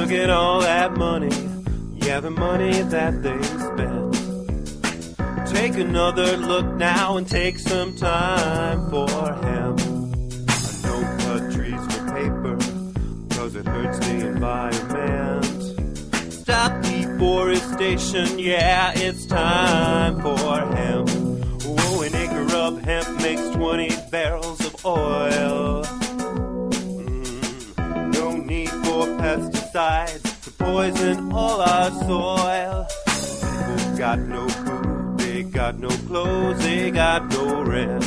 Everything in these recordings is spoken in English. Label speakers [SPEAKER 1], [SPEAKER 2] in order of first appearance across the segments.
[SPEAKER 1] look at all that money, yeah, the money that they spent. Take another look now and take some time for hemp. I don't cut trees for paper, cause it hurts the environment. Stop deforestation, yeah, it's time for hemp. Whoa, an acre of hemp makes 20 barrels of oil. No need for pesticides to poison all our soil. People got no food, they got no clothes, they got no rent.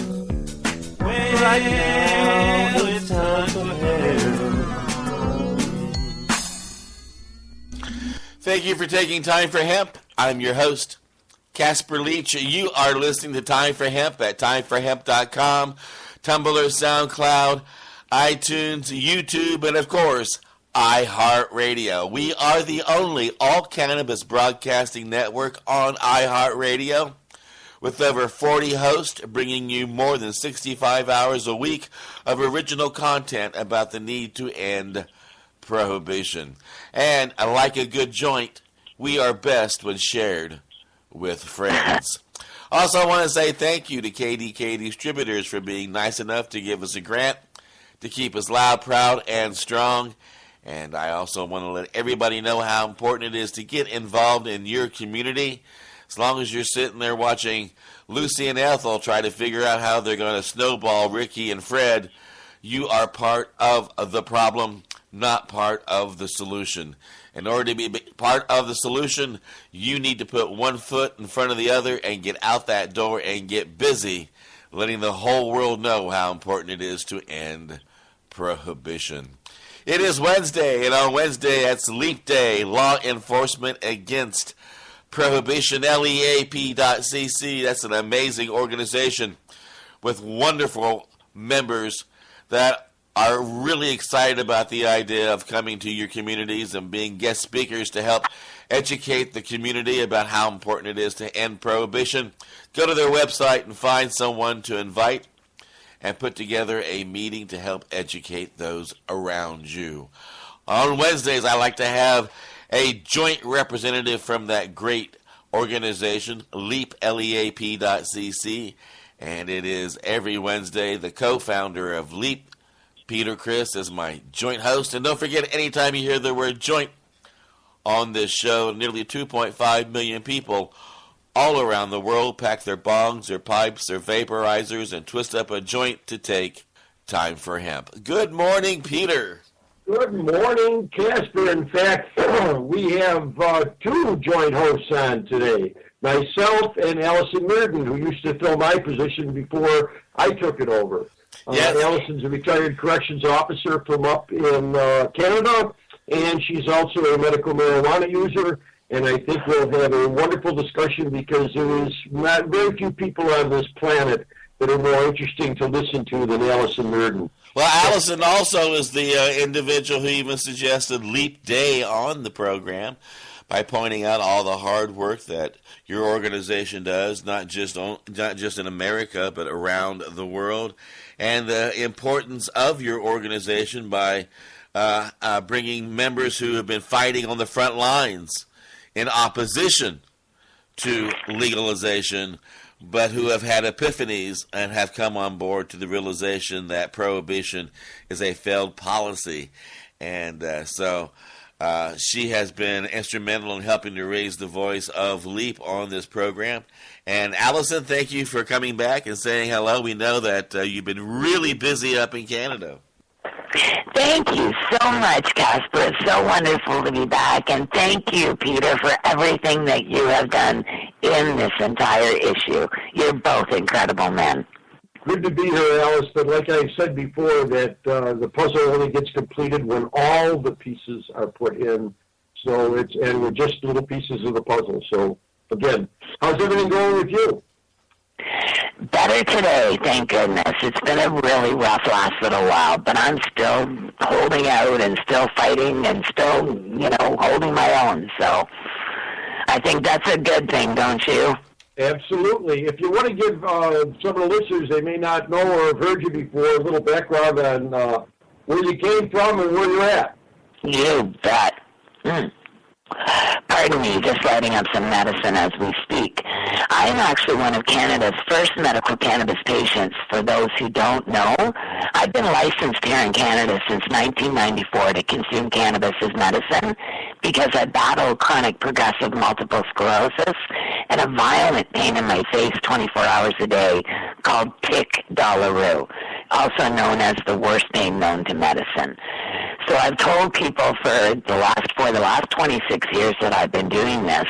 [SPEAKER 1] Well, right now it's time for hemp.
[SPEAKER 2] Thank you for taking Time for Hemp. I'm your host, Casper Leitch. You are listening to Time for Hemp at timeforhemp.com, Tumblr, SoundCloud, iTunes, YouTube, and of course, iHeartRadio. We are the only all-cannabis broadcasting network on iHeartRadio, with over 40 hosts bringing you more than 65 hours a week of original content about the need to end prohibition. And like a good joint, we are best when shared with friends. Also, I want to say thank you to KDK Distributors for being nice enough to give us a grant to keep us loud, proud, and strong. And I also want to let everybody know how important it is to get involved in your community. As long as you're sitting there watching Lucy and Ethel try to figure out how they're going to snowball Ricky and Fred, you are part of the problem, not part of the solution. In order to be part of the solution, you need to put one foot in front of the other and get out that door and get busy letting the whole world know how important it is to end prohibition. It is Wednesday, and on Wednesday, that's Leap Day, Law Enforcement Against Prohibition, LEAP.cc. That's an amazing organization with wonderful members that are really excited about the idea of coming to your communities and being guest speakers to help educate the community about how important it is to end prohibition. Go to their website and find someone to invite and put together a meeting to help educate those around you. On Wednesdays, I like to have a joint representative from that great organization, LEAP, LEAP.cc, and it is every Wednesday the co-founder of LEAP, Peter Chris, is my joint host. And don't forget, anytime you hear the word joint on this show, nearly 2.5 million people all around the world pack their bongs, their pipes, their vaporizers, and twist up a joint to take Time for Hemp. Good morning, Peter.
[SPEAKER 3] Good morning, Casper. In fact, we have two joint hosts on today. Myself and Alison Myrden, who used to fill my position before I took it over.
[SPEAKER 2] Yes.
[SPEAKER 3] Alison's a retired corrections officer from up in Canada, and she's also a medical marijuana user. And I think we'll have a wonderful discussion because there is not very few people on this planet that are more interesting to listen to than Alison Myrden.
[SPEAKER 2] Well, Alison also is the individual who even suggested Leap Day on the program by pointing out all the hard work that your organization does, not just in America, but around the world, and the importance of your organization by bringing members who have been fighting on the front lines in opposition to legalization, but who have had epiphanies and have come on board to the realization that prohibition is a failed policy. And so she has been instrumental in helping to raise the voice of LEAP on this program. And Alison, thank you for coming back and saying hello. We know that you've been really busy up in Canada.
[SPEAKER 4] Thank you so much, Casper. It's so wonderful to be back. And thank you, Peter, for everything that you have done in this entire issue. You're both incredible men.
[SPEAKER 3] Good to be here, Alice, but like I said before, that the puzzle only gets completed when all the pieces are put in. So and we're just little pieces of the puzzle. So, again, how's everything going with you?
[SPEAKER 4] Better today, thank goodness. It's been a really rough last little while, but I'm still holding out and still fighting and still, holding my own. So I think that's a good thing, don't you?
[SPEAKER 3] Absolutely. If you want to give some of the listeners, they may not know or have heard you before, a little background on where you came from and where you're at.
[SPEAKER 4] You bet. Pardon me, just lighting up some medicine as we speak. I am actually one of Canada's first medical cannabis patients. For those who don't know, I've been licensed here in Canada since 1994 to consume cannabis as medicine because I battle chronic progressive multiple sclerosis and a violent pain in my face 24 hours a day called tic douloureux, also known as the worst pain known to medicine. So I've told people for the last 26 years that I've been doing this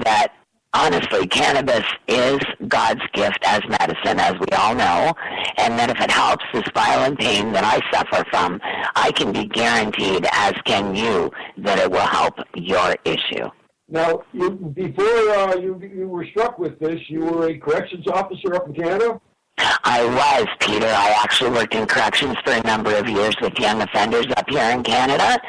[SPEAKER 4] that honestly cannabis is God's gift as medicine, as we all know, and that if it helps this violent pain that I suffer from, I can be guaranteed, as can you, that it will help your issue.
[SPEAKER 3] Now, before you were struck with this, you were a corrections officer up in Canada?
[SPEAKER 4] I was, Peter. I actually worked in corrections for a number of years with young offenders up here in Canada,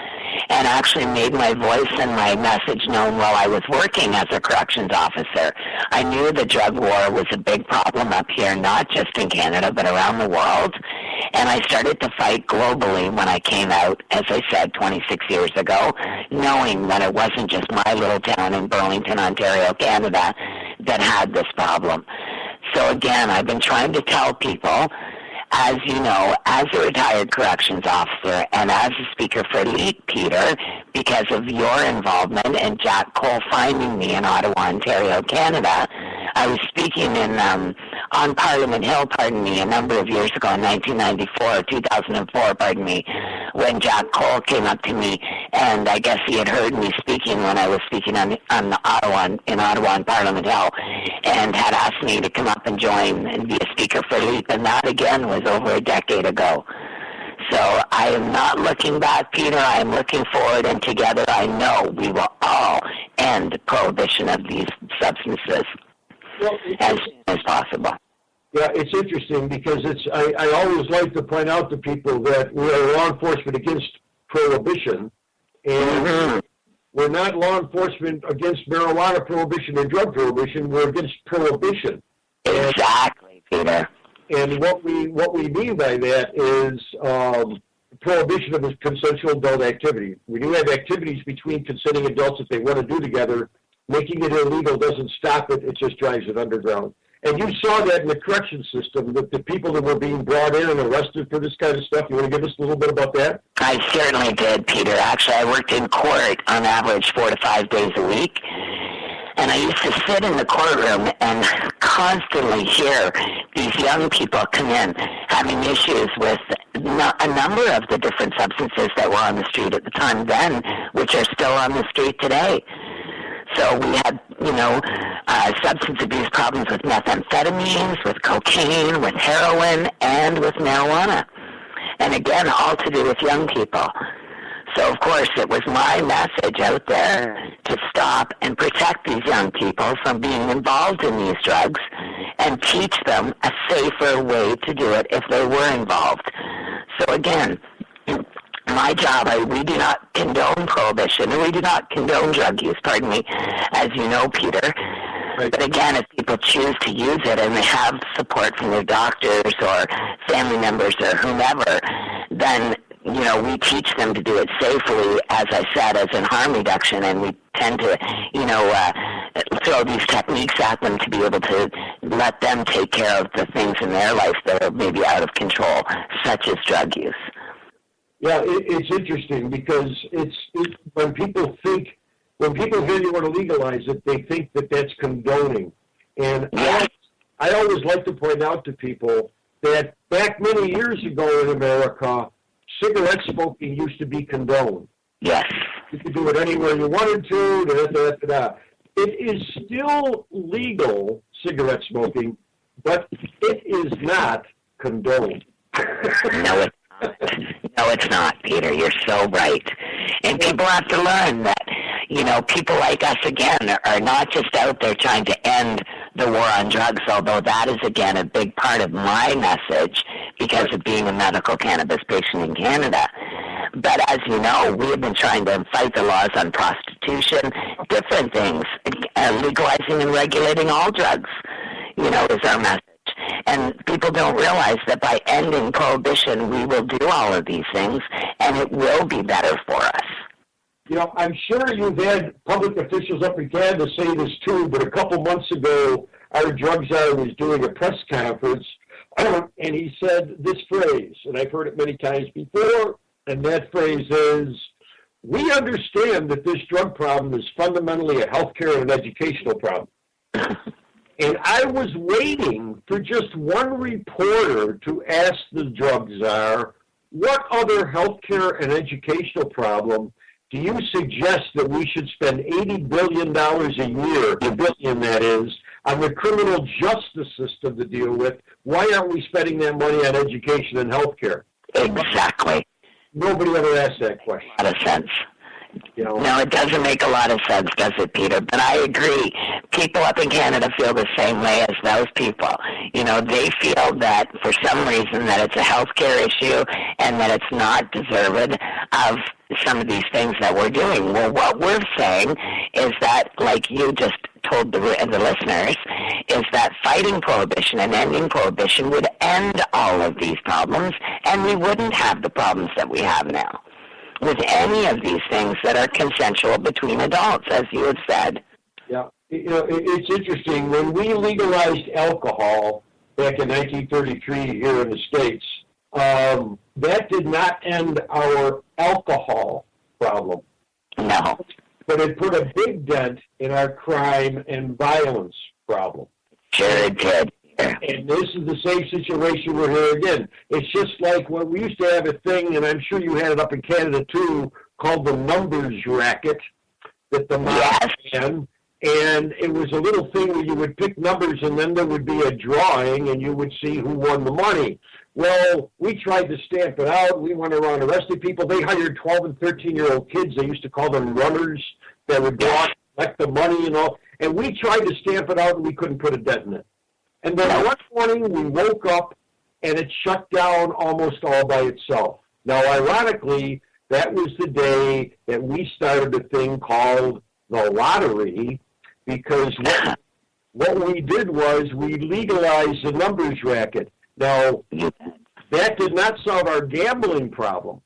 [SPEAKER 4] and actually made my voice and my message known while I was working as a corrections officer. I knew the drug war was a big problem up here, not just in Canada, but around the world. And I started to fight globally when I came out, as I said, 26 years ago, knowing that it wasn't just my little town in Burlington, Ontario, Canada, that had this problem. So again, I've been trying to tell people, as you know, as a retired corrections officer and as a speaker for Leitch, Peter, because of your involvement and Jack Cole finding me in Ottawa, Ontario, Canada, I was speaking on Parliament Hill, a number of years ago in 2004, when Jack Cole came up to me, and I guess he had heard me speaking when I was speaking in Ottawa on Parliament Hill, and had asked me to come up and join and be a speaker for Leitch, and that again was over a decade ago. So I am not looking back, Peter. I am looking forward, and together I know we will all end prohibition of these substances as soon as possible.
[SPEAKER 3] Yeah, it's interesting because I always like to point out to people that we are law enforcement against prohibition, and we're not law enforcement against marijuana prohibition and drug prohibition. We're against prohibition.
[SPEAKER 4] Exactly, Peter.
[SPEAKER 3] And what we mean by that is prohibition of consensual adult activity. We do have activities between consenting adults that they want to do together. Making it illegal doesn't stop it; it just drives it underground. And you saw that in the correction system, that the people that were being brought in and arrested for this kind of stuff. You want to give us a little bit about that?
[SPEAKER 4] I certainly did, Peter. Actually, I worked in court on average 4 to 5 days a week. And I used to sit in the courtroom and constantly hear these young people come in having issues with a number of the different substances that were on the street at the time then, which are still on the street today. So we had, substance abuse problems with methamphetamines, with cocaine, with heroin, and with marijuana. And again, all to do with young people. So, of course, it was my message out there to stop and protect these young people from being involved in these drugs and teach them a safer way to do it if they were involved. So, again, my job, we do not condone prohibition, and we do not condone drug use, as you know, Peter. Right. But again, if people choose to use it and they have support from their doctors or family members or whomever, then we teach them to do it safely, as I said, as in harm reduction, and we tend to, throw these techniques at them to be able to let them take care of the things in their life that are maybe out of control, such as drug use.
[SPEAKER 3] Yeah, it's interesting because when people hear you want to legalize it, they think that that's condoning. And yeah. I always like to point out to people that back many years ago in America, cigarette smoking used to be condoned.
[SPEAKER 4] Yes.
[SPEAKER 3] You could do it anywhere you wanted to. It is still legal, cigarette smoking, but it is not condoned.
[SPEAKER 4] No, it's not, Peter. You're so right. And people have to learn that, people like us, again, are not just out there trying to end the war on drugs, although that is, again, a big part of my message because of being a medical cannabis patient in Canada. But as you know, we have been trying to fight the laws on prostitution, different things, legalizing and regulating all drugs, is our message. And people don't realize that by ending prohibition, we will do all of these things, and it will be better for us.
[SPEAKER 3] You know, I'm sure you've had public officials up in Canada say this too, but a couple months ago, our drug czar was doing a press conference, and he said this phrase, and I've heard it many times before, and that phrase is, we understand that this drug problem is fundamentally a healthcare and an educational problem. And I was waiting for just one reporter to ask the drug czar, what other healthcare and educational problem do you suggest that we should spend $80 billion a year, $1 billion that is, on the criminal justice system to deal with? Why aren't we spending that money on education and healthcare?
[SPEAKER 4] Exactly.
[SPEAKER 3] Nobody ever asked that question.
[SPEAKER 4] A lot of sense.
[SPEAKER 3] You know?
[SPEAKER 4] No, it doesn't make a lot of sense, does it, Peter? But I agree. People up in Canada feel the same way as those people. You know, they feel that for some reason that it's a healthcare issue and that it's not deserved of some of these things that we're doing. Well, what we're saying is that, like you just told the listeners, is that fighting prohibition and ending prohibition would end all of these problems, and we wouldn't have the problems that we have now with any of these things that are consensual between adults, as you have said.
[SPEAKER 3] Yeah, you know, it's interesting. When we legalized alcohol back in 1933 here in the States, that did not end our alcohol problem.
[SPEAKER 4] No.
[SPEAKER 3] But it put a big dent in our crime and violence problem.
[SPEAKER 4] Sure it did.
[SPEAKER 3] And this is the same situation we're here again. It's just like when we used to have a thing, and I'm sure you had it up in Canada too, called the numbers racket that the mob ran. And it was a little thing where you would pick numbers, and then there would be a drawing, and you would see who won the money. Well, we tried to stamp it out. We went around arresting people. They hired 12 and 13-year-old kids. They used to call them runners that would go out and collect the money and all. And we tried to stamp it out, and we couldn't put a dent in it. And then one morning we woke up, and it shut down almost all by itself. Now, ironically, that was the day that we started a thing called the lottery, because what we did was we legalized the numbers racket. Now, that did not solve our gambling problem.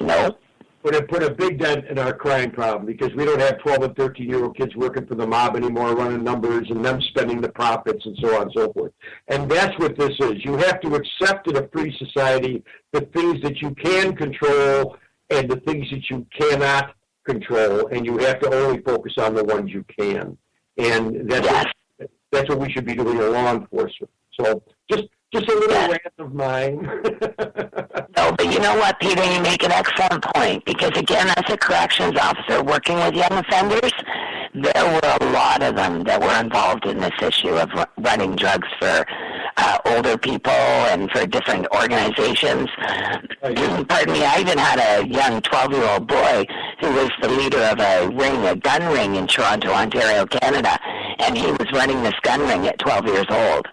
[SPEAKER 4] No.
[SPEAKER 3] But it put a big dent in our crime problem, because we don't have 12 and 13-year-old kids working for the mob anymore, running numbers, and them spending the profits, and so on and so forth. And that's what this is. You have to accept in a free society the things that you can control and the things that you cannot control, and you have to only focus on the ones you can. And that's what we should be doing in law enforcement. So just a little rant of mine.
[SPEAKER 4] No, but you know what, Peter, you make an excellent point, because again, as a corrections officer working with young offenders, there were a lot of them that were involved in this issue of running drugs for older people and for different organizations. Pardon me, I even had a young 12-year-old boy who was the leader of a gun ring in Toronto, Ontario, Canada, and he was running this gun ring at 12 years old.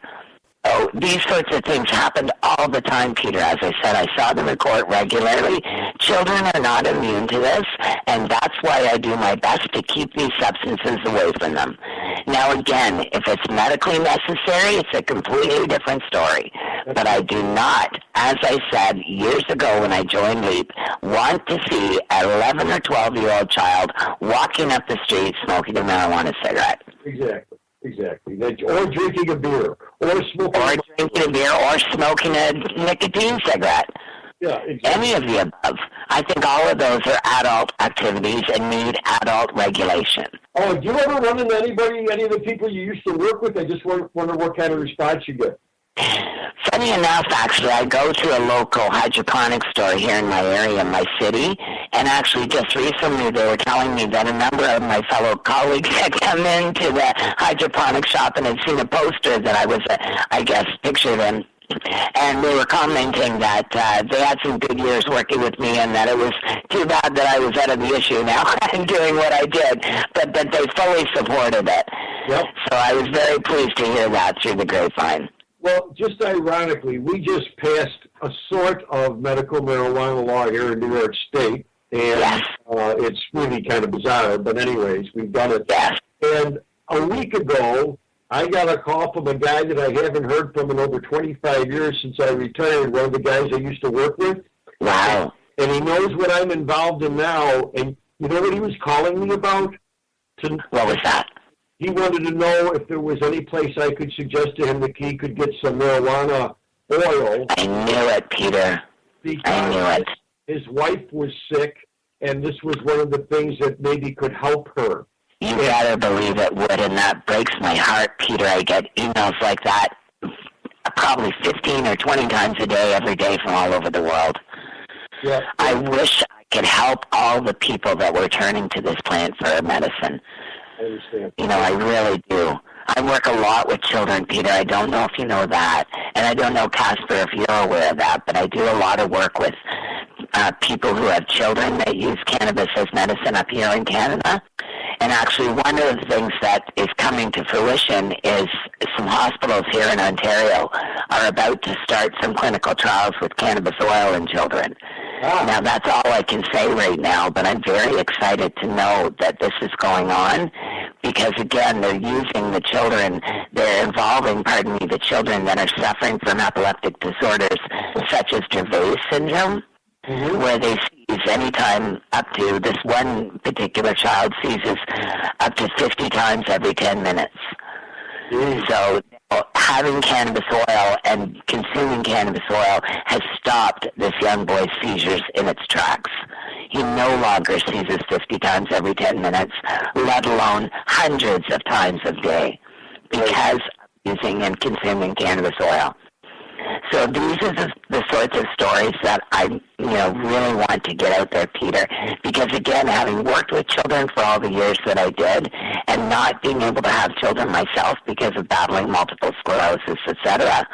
[SPEAKER 4] Oh, these sorts of things happened all the time, Peter. As I said, I saw them in court regularly. Children are not immune to this, and that's why I do my best to keep these substances away from them. Now, again, if it's medically necessary, it's a completely different story. But I do not, as I said years ago when I joined LEAP, want to see an 11 or 12-year-old child walking up the street smoking a marijuana cigarette.
[SPEAKER 3] Exactly. Or drinking a beer. Or
[SPEAKER 4] smoking a nicotine cigarette.
[SPEAKER 3] Yeah, exactly.
[SPEAKER 4] Any of the above. I think all of those are adult activities and need adult regulation.
[SPEAKER 3] Oh, do you ever run into any of the people you used to work with? I just wonder what kind of response you get.
[SPEAKER 4] Funny enough, actually, I go to a local hydroponic store here in my area, my city, and actually just recently they were telling me that a number of my fellow colleagues had come into the hydroponic shop and had seen a poster that I was, pictured in. And they were commenting that they had some good years working with me and that it was too bad that I was out of the issue now and doing what I did, but that they fully supported it.
[SPEAKER 3] Yep.
[SPEAKER 4] So I was very pleased to hear that through the grapevine.
[SPEAKER 3] Well, just ironically, we just passed a sort of medical marijuana law here in New York State, and it's really kind of bizarre, but anyways, we've done it.
[SPEAKER 4] Yes.
[SPEAKER 3] And a week ago, I got a call from a guy that I haven't heard from in over 25 years since I retired, one of the guys I used to work with.
[SPEAKER 4] Wow.
[SPEAKER 3] And he knows what I'm involved in now, and You know what he was calling me about?
[SPEAKER 4] What was that?
[SPEAKER 3] He wanted to know if there was any place I could suggest to him that he could get some marijuana oil.
[SPEAKER 4] I knew it, Peter. I knew it.
[SPEAKER 3] His wife was sick, and this was one of the things that maybe could help her.
[SPEAKER 4] You better believe it would, and that breaks my heart, Peter. I get emails like that probably 15 or 20 times a day, every day from all over the world.
[SPEAKER 3] Yeah.
[SPEAKER 4] I wish I could help all the people that were turning to this plant for medicine.
[SPEAKER 3] I understand.
[SPEAKER 4] You know, I really do. I work a lot with children, Peter. I don't know if you know that. And I don't know, Casper, if you're aware of that, but I do a lot of work with people who have children that use cannabis as medicine up here in Canada. And actually, one of the things that is coming to fruition is some hospitals here in Ontario are about to start some clinical trials with cannabis oil in children.
[SPEAKER 3] Ah.
[SPEAKER 4] Now, that's all I can say right now, but I'm very excited to know that this is going on because, again, they're using the children, they're involving, the children that are suffering from epileptic disorders such as Dravet syndrome, where they seize anytime up to, this one particular child seizes up to 50 times every 10 minutes. So having cannabis oil and consuming cannabis oil has stopped this young boy's seizures in its tracks. He no longer seizes 50 times every 10 minutes, let alone hundreds of times a day, because of using and consuming cannabis oil. So these are the sorts of stories that I, really want to get out there, Peter, because again, having worked with children for all the years that I did, and not being able to have children myself because of battling multiple sclerosis, etc.,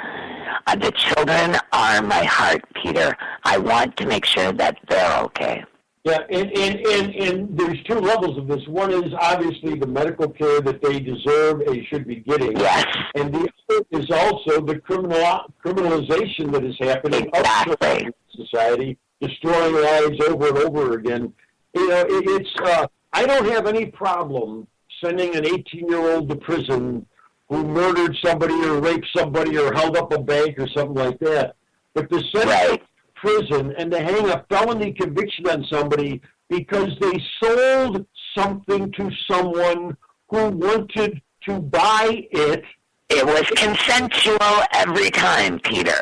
[SPEAKER 4] the children are my heart, Peter. I want to make sure that they're okay.
[SPEAKER 3] Yeah, and there's two levels of this. One is obviously the medical care that they deserve and should be getting.
[SPEAKER 4] Yes.
[SPEAKER 3] And the other is also the criminalization that is happening
[SPEAKER 4] Exactly.
[SPEAKER 3] in society, destroying lives over and over again. I don't have any problem sending an 18-year-old to prison who murdered somebody or raped somebody or held up a bank or something like that. But to send them to prison and to hang a felony conviction on somebody because they sold something to someone who wanted to buy it.
[SPEAKER 4] It was consensual every time, Peter.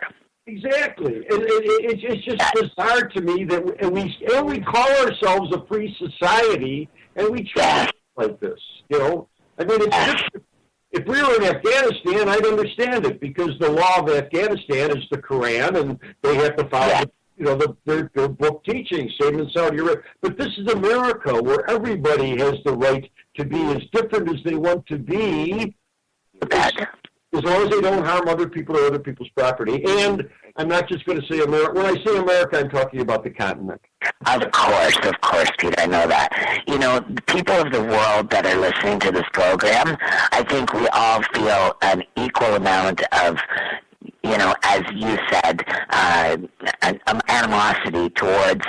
[SPEAKER 3] Exactly. It's just bizarre to me that we call ourselves a free society and we treat it like this. I mean, it's just, if we were in Afghanistan, I'd understand it because the law of Afghanistan is the Quran, and they have to follow, their book teaching, same in Saudi Arabia. But this is America, where everybody has the right to be as different as they want to be, as long as they don't harm other people or other people's property. And I'm not just going to say America. When I say America, I'm talking about the continent.
[SPEAKER 4] Of course, Peter, I know that. The people of the world that are listening to this program, I think we all feel an equal amount of, as you said, an animosity towards,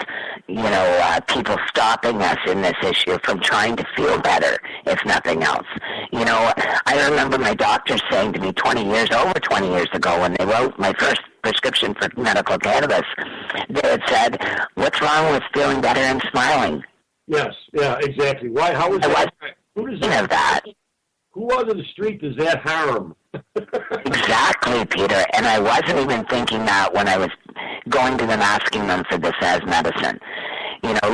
[SPEAKER 4] people stopping us in this issue from trying to feel better, if nothing else. I remember my doctor saying to me over 20 years ago when they wrote my first prescription for medical cannabis, they had said, "What's wrong with feeling better and smiling?"
[SPEAKER 3] Yes, yeah, exactly. Why? How is that? Who does that? Who on the street does that harm?
[SPEAKER 4] Exactly, Peter. And I wasn't even thinking that when I was going to them asking them for this as medicine.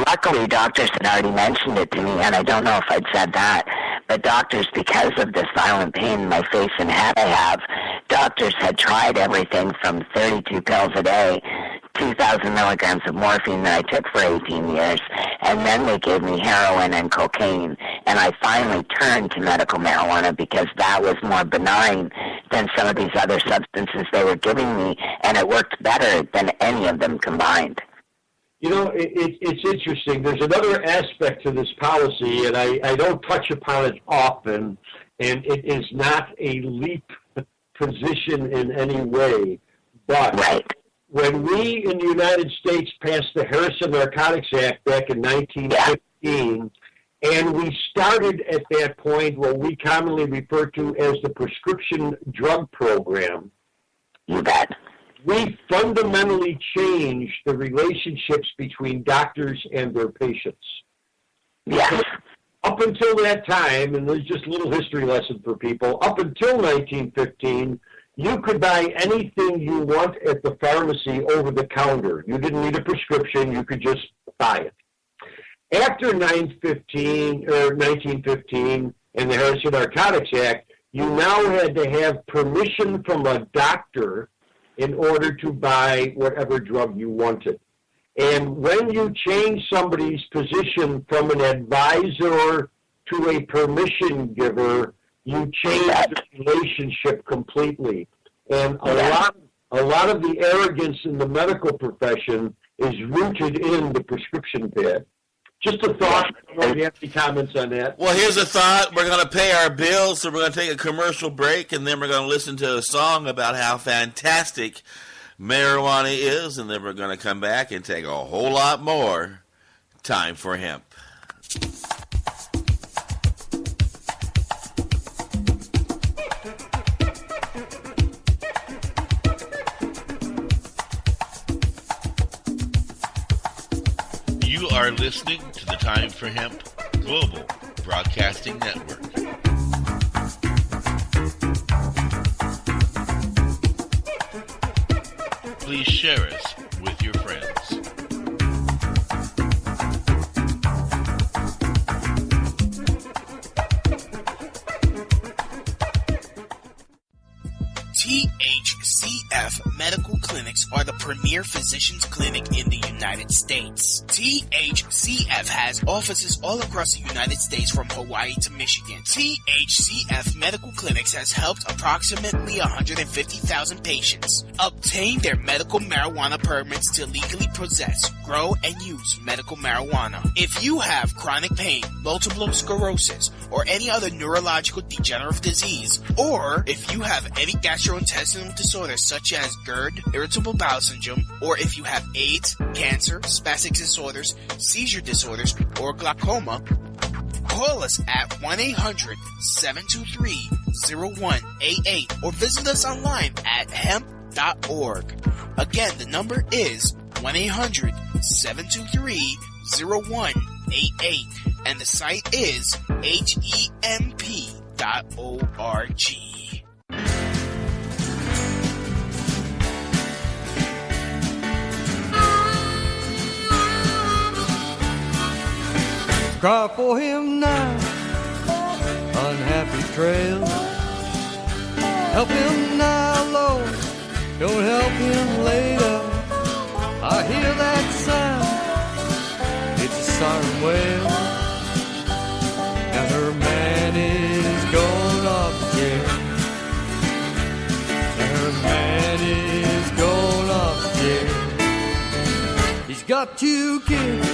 [SPEAKER 4] Luckily, doctors had already mentioned it to me, and I don't know if I'd said that, but doctors, because of this violent pain in my face and head I have, doctors had tried everything from 32 pills a day, 2,000 milligrams of morphine that I took for 18 years, and then they gave me heroin and cocaine, and I finally turned to medical marijuana because that was more benign than some of these other substances they were giving me, and it worked better than any of them combined.
[SPEAKER 3] It's interesting. There's another aspect to this policy, and I don't touch upon it often, and it is not a leap position in any way. But when we in the United States passed the Harrison Narcotics Act back in 1915, and we started at that point what we commonly refer to as the prescription drug program,
[SPEAKER 4] you bet,
[SPEAKER 3] we fundamentally changed the relationships between doctors and their patients.
[SPEAKER 4] Yes.
[SPEAKER 3] Up until that time, and there's just a little history lesson for people, up until 1915, you could buy anything you want at the pharmacy over the counter. You didn't need a prescription. You could just buy it. After 1915 and the Harrison Narcotics Act, you now had to have permission from a doctor in order to buy whatever drug you wanted. And when you change somebody's position from an advisor to a permission giver, you change the relationship completely. And a lot of the arrogance in the medical profession is rooted in the prescription pad. Just a thought. I don't know if you have any comments on that.
[SPEAKER 2] Well, here's a thought. We're going to pay our bills, so we're going to take a commercial break, and then we're going to listen to a song about how fantastic marijuana is, and then we're going to come back and take a whole lot more time for hemp. You are listening to the Time for Hemp Global Broadcasting Network. Please share us with your friends.
[SPEAKER 5] THCF Medical Clinics are the premier physicians clinic in the United States. THCF has offices all across the United States from Hawaii to Michigan. THCF Medical Clinics has helped approximately 150,000 patients obtain their medical marijuana permits to legally possess, grow, and use medical marijuana. If you have chronic pain, multiple sclerosis, or any other neurological degenerative disease, or if you have any gastrointestinal disorders such as GERD, irritable bowel syndrome, or if you have AIDS, cancer, spastic disorders, seizure disorders, or glaucoma, call us at 1-800-723-0188 or visit us online at hemp.org. Again, the number is 1-800-723-0188 and the site is hemp.org.
[SPEAKER 6] Cry for him now, unhappy trail. Help him now, Lord, don't help him later. I hear that sound, it's a siren wail. Now her man is going off again. Now her man is going off again. He's got 2 kids,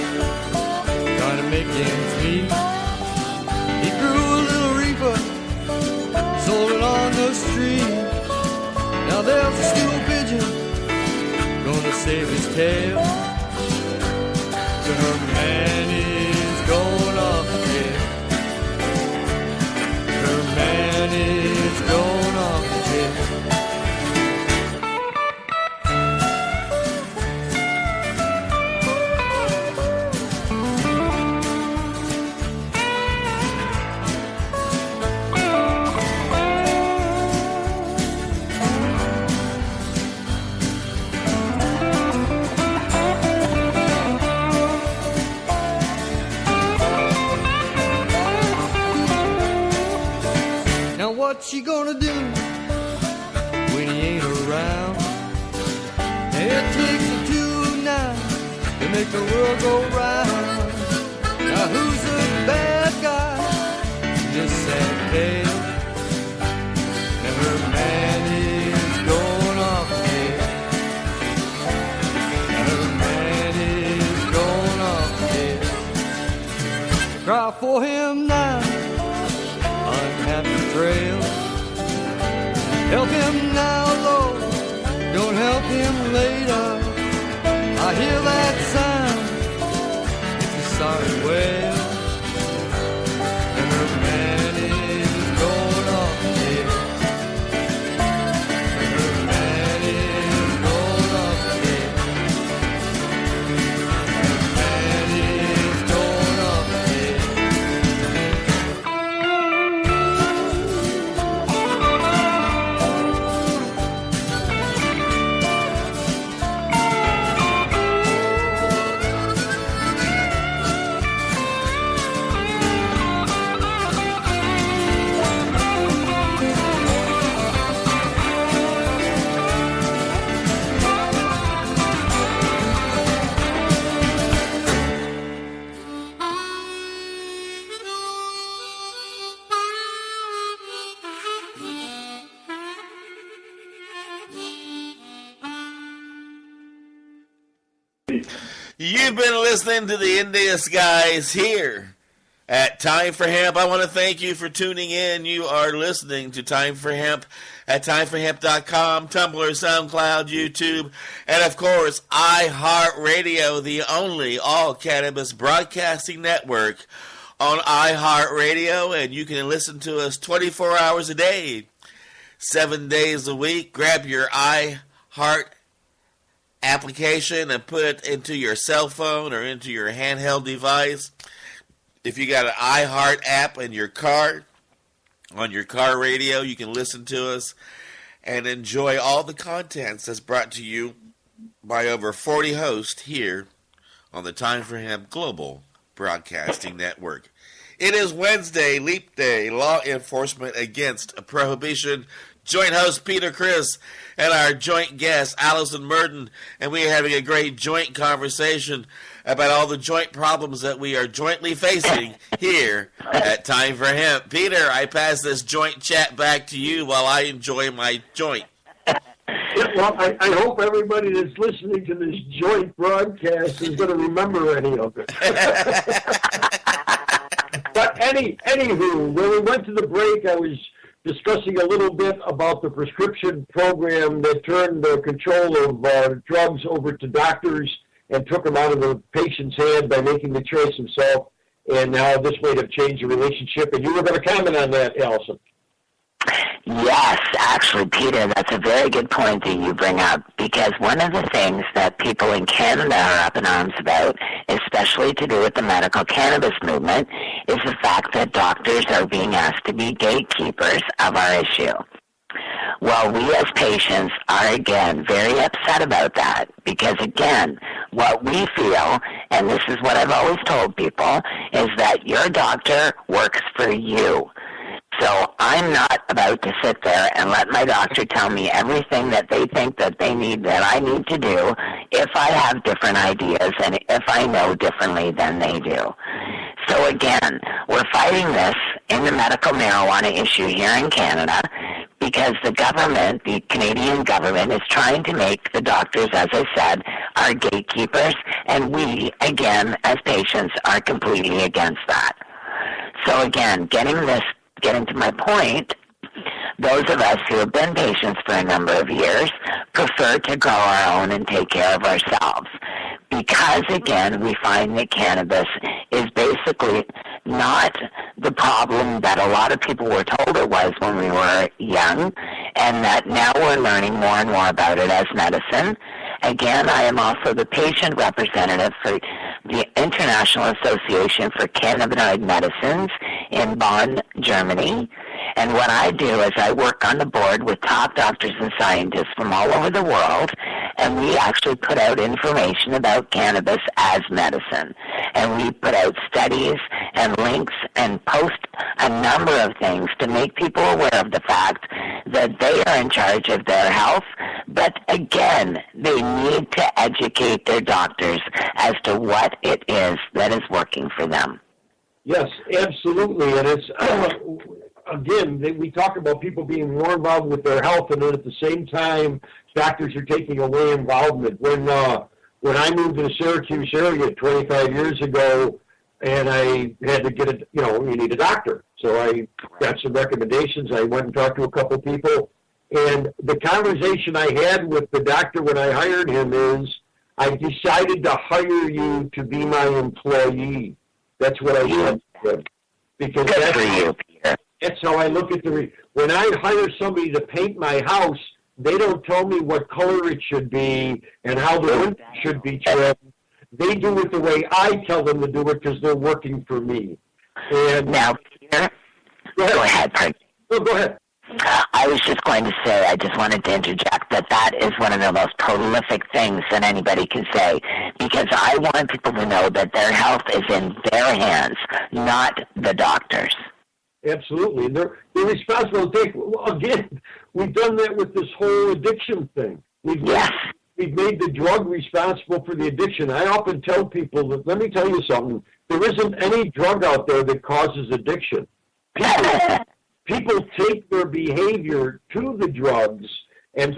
[SPEAKER 6] trying to make ends meet. He grew a little reaper, sold it on the street. Now there's a stool pigeon gonna save his tail. But her man is going off again. Her man is going off again. What's she gonna do when he ain't around? It takes a two now to make the world go round. Now who's the bad guy in this sad tale? And her man is going off again. And her man is going off again. Cry for him now, unhappy trail. Help him now, Lord, don't help him later. I hear that sound, it's a sorry wail. And her man is going off again. And her man is going off again. Her man is going off again.
[SPEAKER 2] You've been listening to the Indias guys here at Time for Hemp. I want to thank you for tuning in. You are listening to Time for Hemp at timeforhemp.com, Tumblr, SoundCloud, YouTube, and of course, iHeartRadio, the only all-cannabis broadcasting network on iHeartRadio, and you can listen to us 24 hours a day, 7 days a week. Grab your iHeart application and put it into your cell phone or into your handheld device. If you got an iHeart app in your car, on your car radio, you can listen to us and enjoy all the contents that's brought to you by over 40 hosts here on the Time for Hemp Global Broadcasting Network. It is Wednesday, Leap Day, Law Enforcement Against Prohibition. Joint host Peter Chris and our joint guest Alison Myrden, and we are having a great joint conversation about all the joint problems that we are jointly facing here at Time for Hemp. Peter, I pass this joint chat back to you while I enjoy my joint.
[SPEAKER 3] Well, I hope everybody that's listening to this joint broadcast is going to remember any of it. But anywho, when we went to the break, I was discussing a little bit about the prescription program that turned the control of drugs over to doctors and took them out of the patient's hand by making the choice himself. And now this might have changed the relationship. And you were going to comment on that, Alison.
[SPEAKER 4] Yes, actually, Peter, that's a very good point that you bring up, because one of the things that people in Canada are up in arms about, especially to do with the medical cannabis movement, is the fact that doctors are being asked to be gatekeepers of our issue. Well, we as patients are, again, very upset about that, because, again, what we feel, and this is what I've always told people, is that your doctor works for you. So I'm not about to sit there and let my doctor tell me everything that they think that they need, that I need to do, if I have different ideas and if I know differently than they do. So again, we're fighting this in the medical marijuana issue here in Canada because the government, the Canadian government, is trying to make the doctors, as I said, our gatekeepers, and we, again, as patients, are completely against that. So again, getting to my point, those of us who have been patients for a number of years prefer to grow our own and take care of ourselves. Because, again, we find that cannabis is basically not the problem that a lot of people were told it was when we were young, and that now we're learning more and more about it as medicine. Again, I am also the patient representative for the International Association for Cannabinoid Medicines in Bonn, Germany. And what I do is I work on the board with top doctors and scientists from all over the world, and we actually put out information about cannabis as medicine. And we put out studies and links and post a number of things to make people aware of the fact that they are in charge of their health. But again, they need to educate their doctors as to what it is that is working for them.
[SPEAKER 3] Yes, absolutely. And it's, again, we talk about people being more involved with their health, and then at the same time, doctors are taking away involvement. When I moved to the Syracuse area 25 years ago, and I had to you need a doctor. So I got some recommendations. I went and talked to a couple people. And the conversation I had with the doctor when I hired him is, I decided to hire you to be my employee. That's what I said to him. Because that's how I look at when I hire somebody to paint my house, they don't tell me what color it should be and how the window should be trimmed. They do it the way I tell them to do it because they're working for me. And
[SPEAKER 4] now, Peter, go ahead.
[SPEAKER 3] No, go ahead.
[SPEAKER 4] I was just going to say, I just wanted to interject that is one of the most prolific things that anybody can say, because I want people to know that their health is in their hands, not the doctors.
[SPEAKER 3] Absolutely. They're responsible to take, again, we've done that with this whole addiction thing. We've made the drug responsible for the addiction. I often tell people that, let me tell you something, there isn't any drug out there that causes addiction. People take their behavior to the drugs And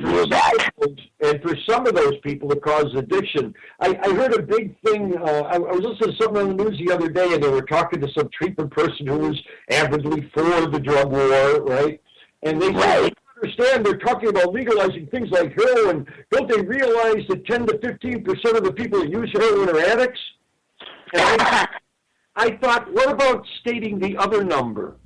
[SPEAKER 3] for some of those people, it causes addiction. I heard a big thing. I was listening to something on the news the other day, and they were talking to some treatment person who was avidly for the drug war, right? And they said, understand they're talking about legalizing things like heroin. Don't they realize that 10 to 15% of the people that use heroin are addicts? And I thought, what about stating the other number?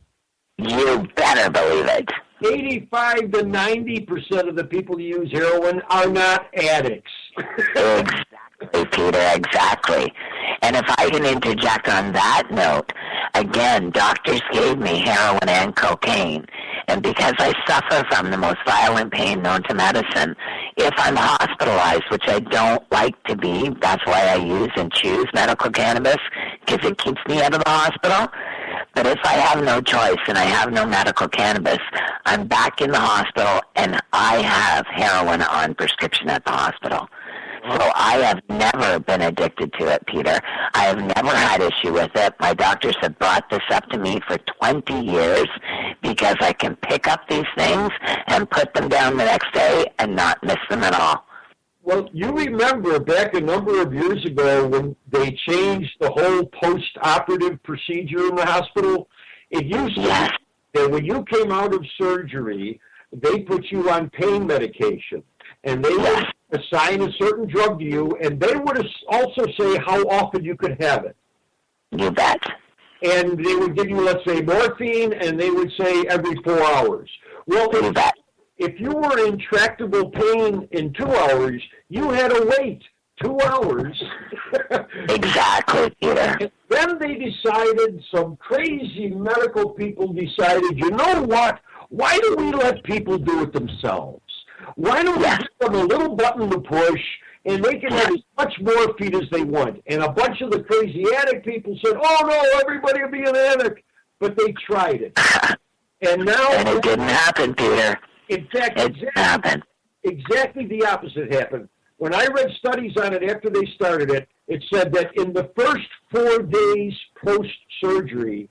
[SPEAKER 4] You better believe it.
[SPEAKER 3] 85 to 90% of the people who use heroin are not addicts.
[SPEAKER 4] Exactly, Peter, exactly. And if I can interject on that note, again, doctors gave me heroin and cocaine. And because I suffer from the most violent pain known to medicine, if I'm hospitalized, which I don't like to be, that's why I use and choose medical cannabis, because it keeps me out of the hospital. But if I have no choice and I have no medical cannabis, I'm back in the hospital and I have heroin on prescription at the hospital. So I have never been addicted to it, Peter. I have never had issue with it. My doctors have brought this up to me for 20 years because I can pick up these things and put them down the next day and not miss them at all.
[SPEAKER 3] Well, you remember back a number of years ago when they changed the whole post-operative procedure in the hospital? It used to be that when you came out of surgery, they put you on pain medication, and they would assign a certain drug to you, and they would also say how often you could have it.
[SPEAKER 4] You bet.
[SPEAKER 3] And they would give you, let's say, morphine, and they would say every 4 hours. Well,
[SPEAKER 4] you bet.
[SPEAKER 3] If you were in tractable pain in 2 hours, you had to wait 2 hours.
[SPEAKER 4] Exactly, Peter.
[SPEAKER 3] And then they decided, some crazy medical people decided, you know what? Why do we let people do it themselves? Why don't we give them a little button to push, and they can have as much morphine as they want? And a bunch of the crazy addict people said, oh, no, everybody will be an addict. But they tried it. And now...
[SPEAKER 4] And it didn't happen, Peter.
[SPEAKER 3] In fact, exactly the opposite happened. When I read studies on it after they started it, it said that in the first 4 days post-surgery,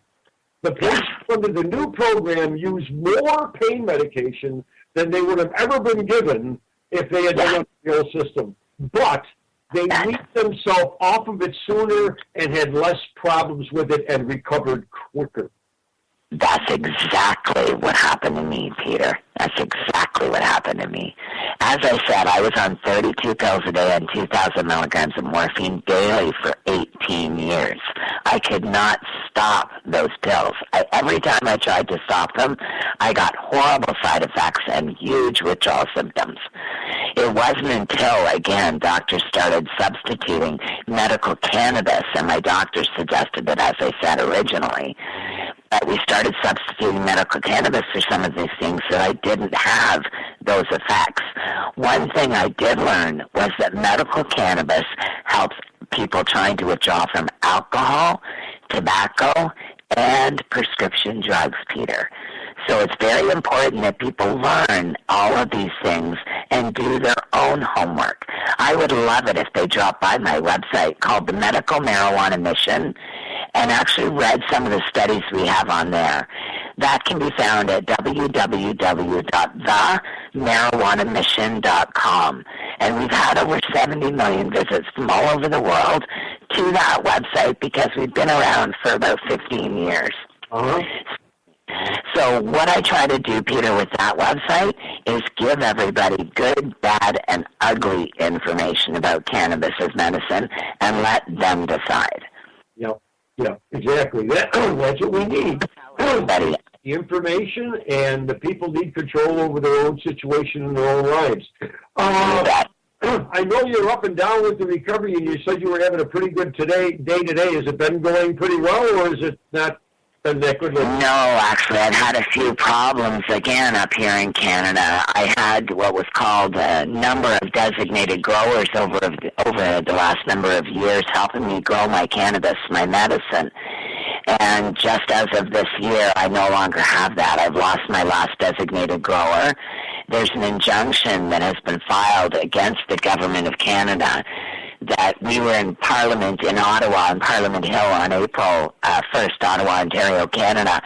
[SPEAKER 3] the patients under the new program used more pain medication than they would have ever been given if they had done the old system. But they weaned themselves off of it sooner and had less problems with it and recovered quicker.
[SPEAKER 4] That's exactly what happened to me, Peter. That's exactly what happened to me. As I said, I was on 32 pills a day and 2,000 milligrams of morphine daily for 18 years. I could not stop those pills. Every time I tried to stop them, I got horrible side effects and huge withdrawal symptoms. It wasn't until, again, doctors started substituting medical cannabis, and my doctor suggested that, as I said originally, that we started substituting medical cannabis for some of these things so I didn't have those effects. One thing I did learn was that medical cannabis helps people trying to withdraw from alcohol, tobacco, and prescription drugs, Peter. So it's very important that people learn all of these things and do their own homework. I would love it if they dropped by my website called The Medical Marijuana Mission and actually read some of the studies we have on there. That can be found at www.themarijuanamission.com. And we've had over 70 million visits from all over the world to that website because we've been around for about 15 years. So what I try to do, Peter, with that website is give everybody good, bad, and ugly information about cannabis as medicine and let them decide.
[SPEAKER 3] Yeah, exactly. That's what we need. The information, and the people need control over their own situation and their own lives. I know you're up and down with the recovery, and you said you were having a pretty good day today. Has it been going pretty well, or is it not been that good?
[SPEAKER 4] No, actually, I've had a few problems again up here in Canada. I had what was called a number of designated growers over the last number of years helping me grow my cannabis, my medicine. And just as of this year, I no longer have that. I've lost my last designated grower. There's an injunction that has been filed against the government of Canada that we were in Parliament in Ottawa, on Parliament Hill on April 1st, Ottawa, Ontario, Canada,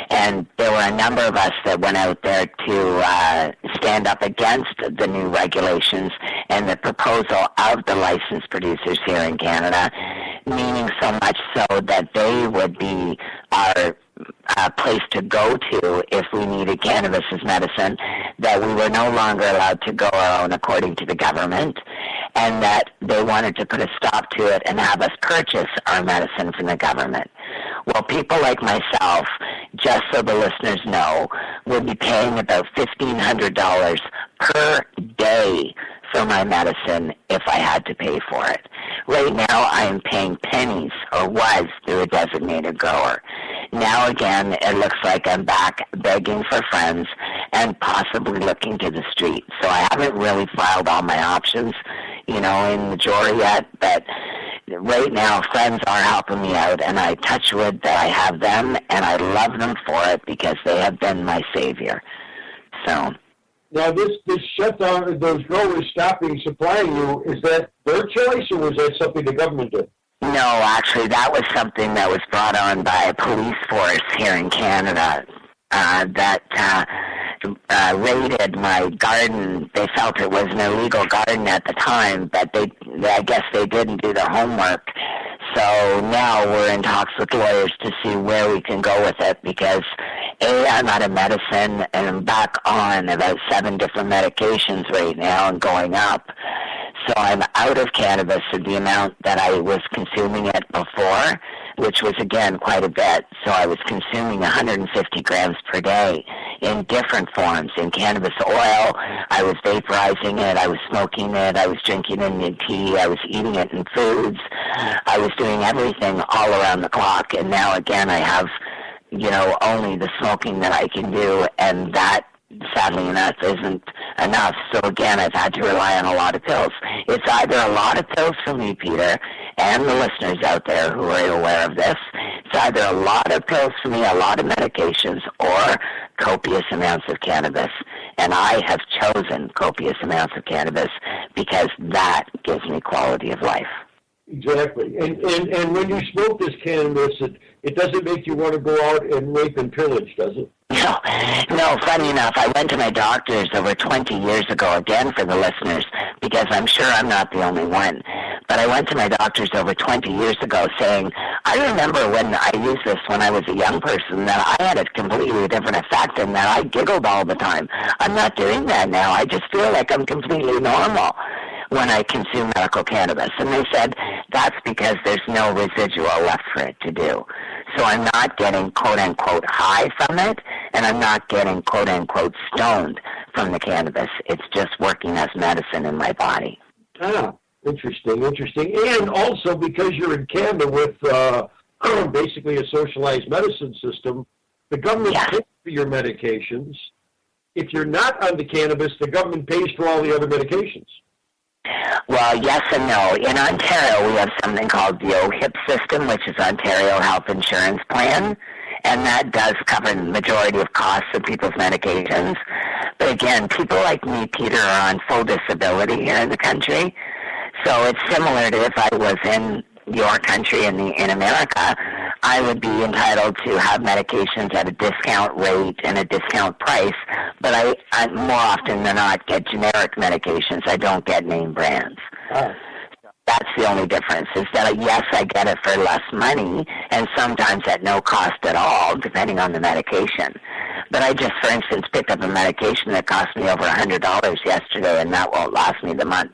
[SPEAKER 4] and there were a number of us that went out there to stand up against the new regulations and the proposal of the licensed producers here in Canada, meaning so much so that they would be our place to go to if we needed cannabis as medicine, that we were no longer allowed to go our own according to the government, and that they wanted to put a stop to it and have us purchase our medicine from the government. Well, people like myself, just so the listeners know, would be paying about $1,500 per day for my medicine if I had to pay for it. Right now, I am paying pennies, or was, through a designated grower. Now again, it looks like I'm back begging for friends and possibly looking to the street. So I haven't really filed all my options, in the drawer yet, but right now friends are helping me out, and I touch wood that I have them, and I love them for it because they have been my savior. So.
[SPEAKER 3] Now, this shutdown, those growers stopping supplying you, is that their choice, or was that something the government did?
[SPEAKER 4] No, actually, that was something that was brought on by a police force here in Canada that raided my garden. They felt it was an illegal garden at the time, but I guess they didn't do their homework. So now we're in talks with lawyers to see where we can go with it because, A, I'm out of medicine, and I'm back on about 7 different medications right now and going up. So I'm out of cannabis at the amount that I was consuming it before, which was, again, quite a bit. So I was consuming 150 grams per day in different forms. In cannabis oil, I was vaporizing it, I was smoking it, I was drinking it in tea, I was eating it in foods. I was doing everything all around the clock. And now, again, I have, only the smoking that I can do, and that, sadly enough, isn't enough. So again, I've had to rely on a lot of pills. It's either a lot of pills for me, Peter, and the listeners out there who are aware of this. It's either a lot of pills for me, a lot of medications, or copious amounts of cannabis. And I have chosen copious amounts of cannabis because that gives me quality of life.
[SPEAKER 3] Exactly. And when you smoke this cannabis, it doesn't make you want to go out and rape and pillage, does it?
[SPEAKER 4] No, funny enough, I went to my doctor's over 20 years ago, again for the listeners, because I'm sure I'm not the only one. But I went to my doctor's over 20 years ago saying, I remember when I used this when I was a young person, that I had a completely different effect and that I giggled all the time. I'm not doing that now. I just feel like I'm completely normal when I consume medical cannabis. And they said, that's because there's no residual left for it to do. So I'm not getting quote-unquote high from it, and I'm not getting quote-unquote stoned from the cannabis. It's just working as medicine in my body.
[SPEAKER 3] Ah, interesting. And also because you're in Canada with basically a socialized medicine system, the government pays for your medications. If you're not on the cannabis, the government pays for all the other medications.
[SPEAKER 4] Well, yes and no. In Ontario, we have something called the OHIP system, which is Ontario Health Insurance Plan, and that does cover the majority of costs of people's medications. But again, people like me, Peter, are on full disability here in the country, so it's similar to if I was in your country in America. I would be entitled to have medications at a discount rate and a discount price, but I more often than not get generic medications. I don't get name brands.
[SPEAKER 3] Oh.
[SPEAKER 4] That's the only difference, is that, yes, I get it for less money and sometimes at no cost at all, depending on the medication. But I just, for instance, picked up a medication that cost me over $100 yesterday, and that won't last me the month.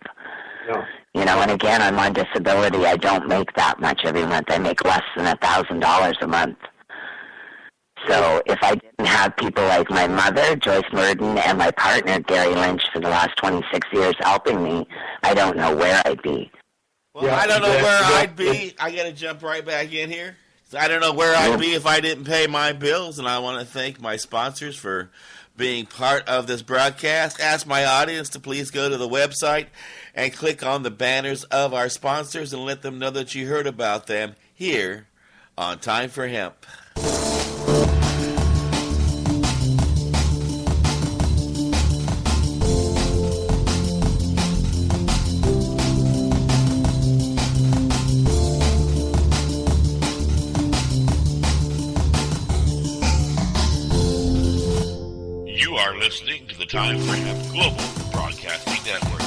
[SPEAKER 3] No.
[SPEAKER 4] And again, I'm on disability. I don't make that much every month. I make less than $1,000 a month. So if I didn't have people like my mother, Joyce Myrden, and my partner, Gary Leitch, for the last 26 years helping me, I don't know where I'd be.
[SPEAKER 2] Well, I don't know where I'd be. I got to jump right back in here. So I don't know where I'd be if I didn't pay my bills, and I want to thank my sponsors for being part of this broadcast. Ask my audience to please go to the website and click on the banners of our sponsors and let them know that you heard about them here on Time for Hemp. listening to the Time for Hemp Global Broadcasting Network.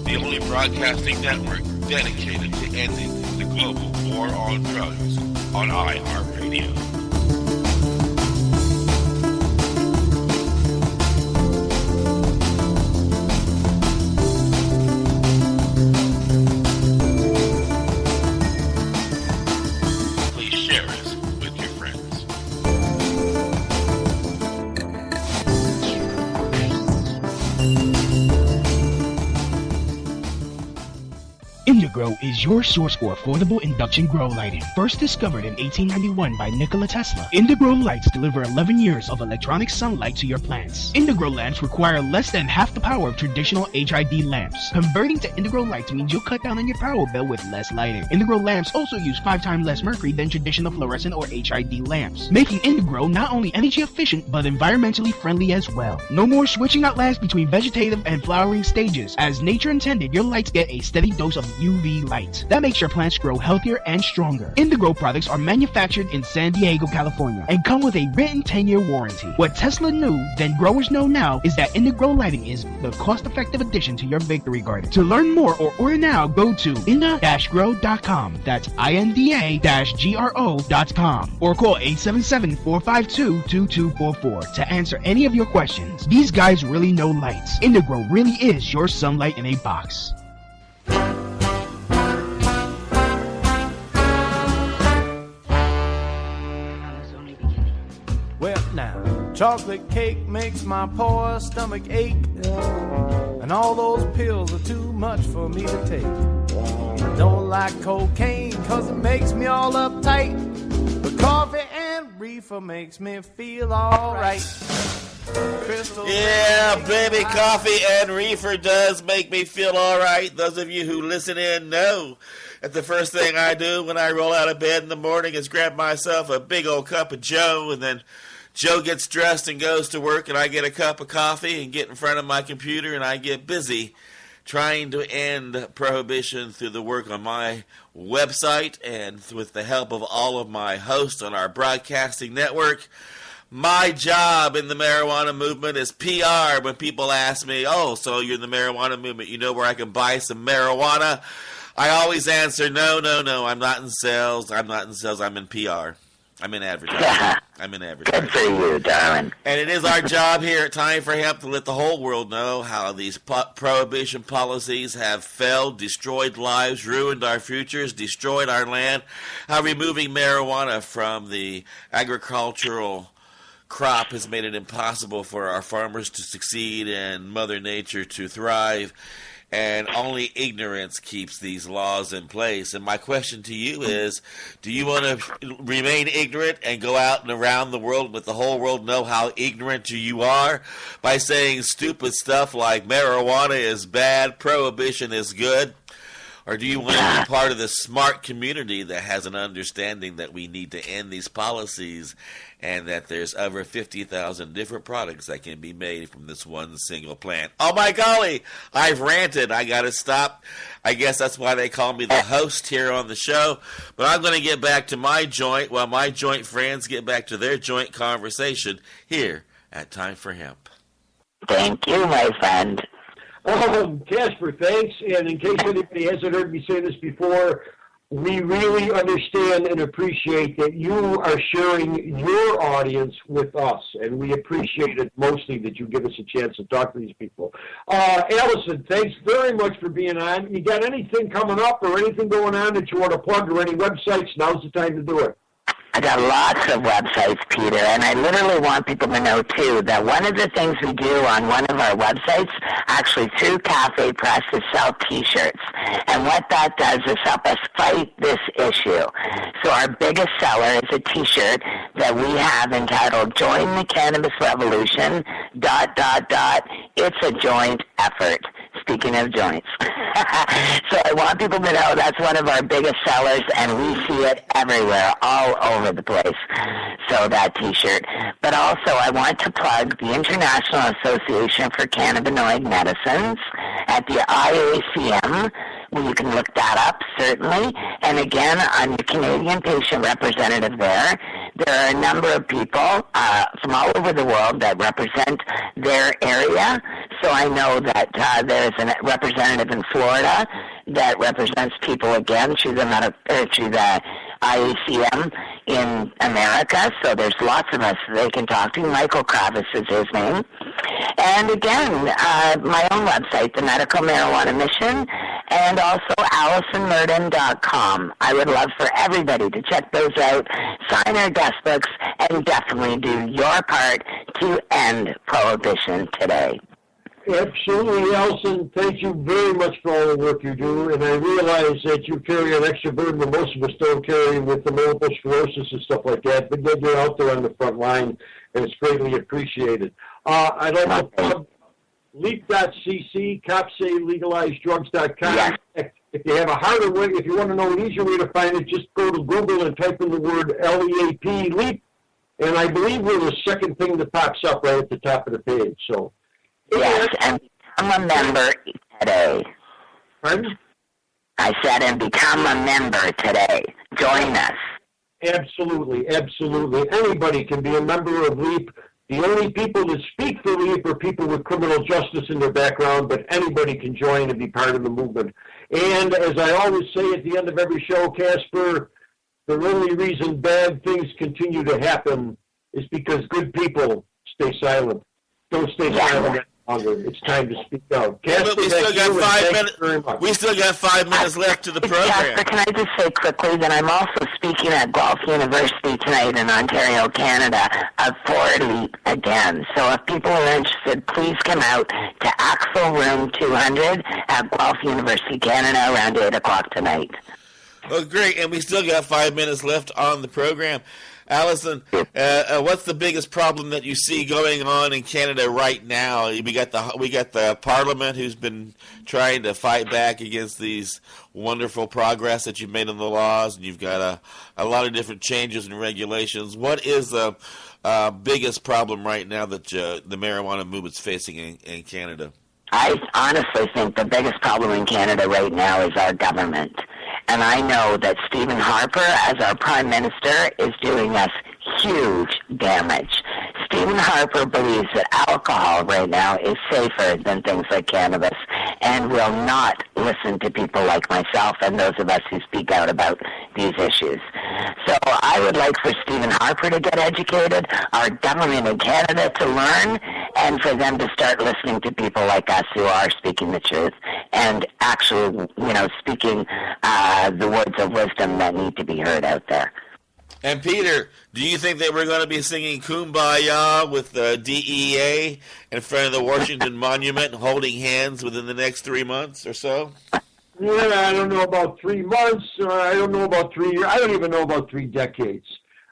[SPEAKER 2] The only broadcasting network dedicated to ending the global war on drugs on iHeartRadio.
[SPEAKER 7] Indigrow is your source for affordable induction grow lighting. First discovered in 1891 by Nikola Tesla, Indigrow lights deliver 11 years of electronic sunlight to your plants. Indigrow lamps require less than half the power of traditional HID lamps. Converting to Indigrow lights means you'll cut down on your power bill with less lighting. Indigrow lamps also use 5 times less mercury than traditional fluorescent or HID lamps, making Indigrow not only energy efficient but environmentally friendly as well. No more switching out lamps between vegetative and flowering stages. As nature intended, your lights get a steady dose of UV light. That makes your plants grow healthier and stronger. Indigrow products are manufactured in San Diego, California, and come with a written 10-year warranty. What Tesla knew, then growers know now, is that Indigrow lighting is the cost-effective addition to your victory garden. To learn more or order now, go to inda-grow.com. That's INDA-GRO.com. Or call 877-452-2244 to answer any of your questions. These guys really know lights. Indigrow really is your sunlight in a box.
[SPEAKER 6] Well, now, chocolate cake makes my poor stomach ache, and all those pills are too much for me to take. I don't like cocaine, cause it makes me all uptight, but coffee and reefer makes me feel alright.
[SPEAKER 2] Yeah, baby, coffee and reefer does make me feel alright. Those of you who listen in know that the first thing I do when I roll out of bed in the morning is grab myself a big old cup of Joe, and then Joe gets dressed and goes to work, and I get a cup of coffee and get in front of my computer, and I get busy trying to end prohibition through the work on my website and with the help of all of my hosts on our broadcasting network. My job in the marijuana movement is PR. When people ask me, oh, so you're in the marijuana movement, you know where I can buy some marijuana? I always answer, no, I'm not in sales. I'm in PR. I'm in advertising.
[SPEAKER 4] Good for you, darling.
[SPEAKER 2] And it is our job here at Time for Hemp to let the whole world know how these prohibition policies have failed, destroyed lives, ruined our futures, destroyed our land, how removing marijuana from the agricultural crop has made it impossible for our farmers to succeed and Mother Nature to thrive. And only ignorance keeps these laws in place. And my question to you is, do you want to remain ignorant and go out and around the world and let the whole world know how ignorant you are by saying stupid stuff like marijuana is bad, prohibition is good? Or do you want to be part of the smart community that has an understanding that we need to end these policies and that there's over 50,000 different products that can be made from this one single plant? Oh, my golly, I've ranted. I got to stop. I guess that's why they call me the host here on the show. But I'm going to get back to my joint while my joint friends get back to their joint conversation here at Time for Hemp.
[SPEAKER 4] Thank you, my friend.
[SPEAKER 3] Casper, thanks. And in case anybody hasn't heard me say this before, we really understand and appreciate that you are sharing your audience with us, and we appreciate it mostly that you give us a chance to talk to these people. Alison, thanks very much for being on. You got anything coming up or anything going on that you want to plug or any websites? Now's the time to do it.
[SPEAKER 4] I got lots of websites, Peter, and I literally want people to know, too, that one of the things we do on one of our websites, actually through Cafe Press, is sell T-shirts. And what that does is help us fight this issue. So our biggest seller is a T-shirt that we have entitled, Join the Cannabis Revolution, ... It's a joint effort. Speaking of joints. So I want people to know that's one of our biggest sellers, and we see it everywhere, all over the place. So that T-shirt. But also I want to plug the International Association for Cannabinoid Medicines at the IACM, Well, you can look that up, certainly. And again, I'm the Canadian patient representative there. There are a number of people from all over the world that represent their area. So I know that there's a representative in Florida that represents people again through the IACM in America. So there's lots of us they can talk to. Michael Kravis is his name. And again, my own website, the Medical Marijuana Mission, and also AlisonMyrden.com. I would love for everybody to check those out, sign our guest books, and definitely do your part to end prohibition today.
[SPEAKER 3] Absolutely, Alison. Thank you very much for all the work you do. And I realize that you carry an extra burden that most of us don't carry with the multiple sclerosis and stuff like that. But then you're out there on the front line, and it's greatly appreciated. I'd like to plug Leap.cc, CopSayLegalizedDrugs.com.
[SPEAKER 4] Yes.
[SPEAKER 3] If you have a harder way, if you want to know an easier way to find it, just go to Google and type in the word LEAP, Leap. And I believe we're the second thing that pops up right at the top of the page. So.
[SPEAKER 4] Yes, and become a member today.
[SPEAKER 3] Pardon?
[SPEAKER 4] I said, and become a member today. Join us.
[SPEAKER 3] Absolutely, absolutely. Anybody can be a member of LEAP. The only people that speak for LEAP are people with criminal justice in their background, but anybody can join and be part of the movement. And as I always say at the end of every show, Casper, the only reason bad things continue to happen is because good people stay silent. Don't stay silent any longer. It's time to speak out. Casper,
[SPEAKER 2] we still got 5 minutes. We still got 5 minutes left to the program.
[SPEAKER 4] Casper, can I just say quickly that I'm also speaking at Guelph University tonight in Ontario, Canada, for LEAP again. So if people are interested, please come out to Axel Room 200 at Guelph University, Canada, around 8 o'clock tonight.
[SPEAKER 2] Oh, great, and we still got 5 minutes left on the program. Alison, what's the biggest problem that you see going on in Canada right now? We got the Parliament who's been trying to fight back against these wonderful progress that you've made on the laws, and you've got a lot of different changes and regulations. What is the biggest problem right now that the marijuana movement's facing in Canada?
[SPEAKER 4] I honestly think the biggest problem in Canada right now is our government. And I know that Stephen Harper, as our Prime Minister, is doing us huge damage. Stephen Harper believes that alcohol right now is safer than things like cannabis and will not listen to people like myself and those of us who speak out about these issues. So I would like for Stephen Harper to get educated, our government in Canada to learn, and for them to start listening to people like us who are speaking the truth and actually, speaking the words of wisdom that need to be heard out there.
[SPEAKER 2] And Peter, do you think that we're going to be singing Kumbaya with the DEA in front of the Washington Monument, holding hands within the next 3 months or so?
[SPEAKER 3] Yeah, I don't know about 3 months. I don't know about 3 years. I don't even know about 3 decades.